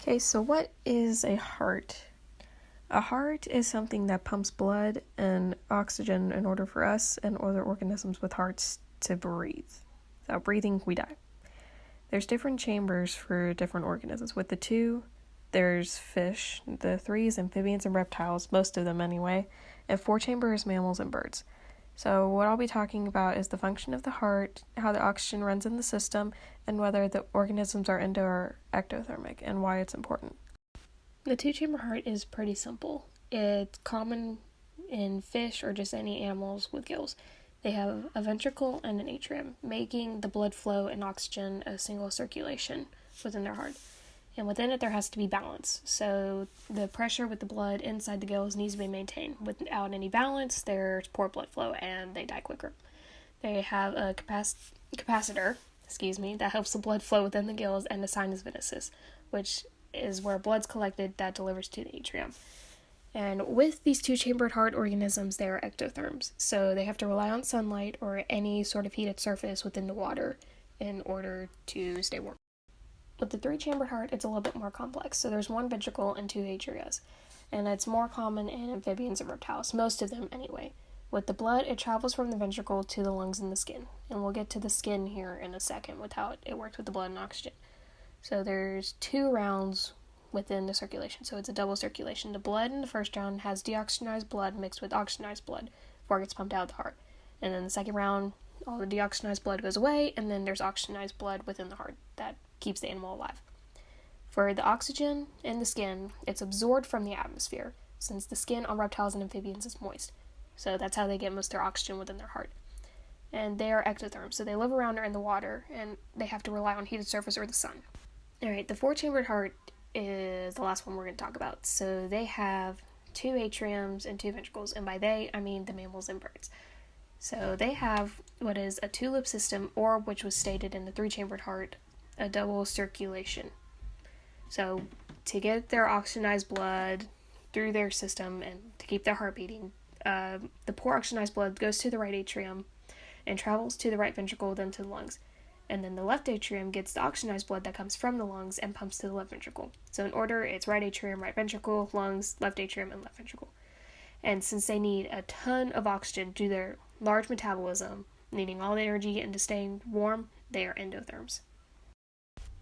Okay, so what is a heart? A heart is something that pumps blood and oxygen in order for us and other organisms with hearts to breathe. Without breathing, we die. There's different chambers for different organisms. With the two, there's fish. The three is amphibians and reptiles, most of them anyway, and four chambers, mammals and birds. So what I'll be talking about is the function of the heart, how the oxygen runs in the system, and whether the organisms are endo or ectothermic, and why it's important. The two-chamber heart is pretty simple. It's common in fish or just any animals with gills. They have a ventricle and an atrium, making the blood flow and oxygen a single circulation within their heart. And within it, there has to be balance. So the pressure with the blood inside the gills needs to be maintained. Without any balance, there's poor blood flow and they die quicker. They have a capacitor, that helps the blood flow within the gills, and the sinus venosus, which is where blood's collected that delivers to the atrium. And with these two-chambered heart organisms, they are ectotherms. So they have to rely on sunlight or any sort of heated surface within the water in order to stay warm. With the three-chambered heart, it's a little bit more complex. So there's one ventricle and two atria, and it's more common in amphibians and reptiles, most of them anyway. With the blood, it travels from the ventricle to the lungs and the skin, and we'll get to the skin here in a second with how it works with the blood and oxygen. So there's two rounds within the circulation, so it's a double circulation. The blood in the first round has deoxygenized blood mixed with oxygenized blood before it gets pumped out of the heart. And then the second round, all the deoxygenized blood goes away, and then there's oxygenized blood within the heart that keeps the animal alive. For the oxygen in the skin, it's absorbed from the atmosphere, since the skin on reptiles and amphibians is moist. So that's how they get most of their oxygen within their heart. And they are ectotherms, so they live around or in the water, and they have to rely on heated surface or the sun. Alright, the four-chambered heart is the last one we're going to talk about. So they have two atriums and two ventricles, and by they, I mean the mammals and birds. So they have what is a two-loop system, or which was stated in the three-chambered heart, a double circulation. So to get their oxygenized blood through their system and to keep their heart beating, the poor oxygenized blood goes to the right atrium and travels to the right ventricle, then to the lungs. And then the left atrium gets the oxygenized blood that comes from the lungs and pumps to the left ventricle. So in order, it's right atrium, right ventricle, lungs, left atrium, and left ventricle. And since they need a ton of oxygen due to their large metabolism, needing all the energy and to staying warm, they are endotherms.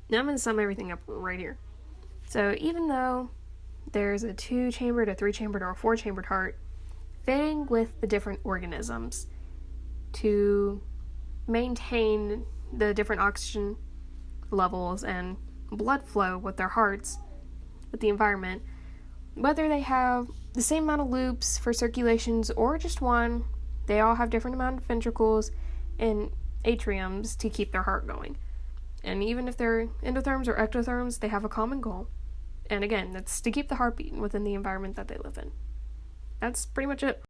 Now I'm going to sum everything up right here. So even though there's a two-chambered, a three-chambered, or a four-chambered heart, fitting with the different organisms to maintain the different oxygen levels and blood flow with their hearts, with the environment, whether they have the same amount of loops for circulations or just one, they all have different amount of ventricles and atriums to keep their heart going. And even if they're endotherms or ectotherms, they have a common goal. And again, that's to keep the heart beating within the environment that they live in. That's pretty much it.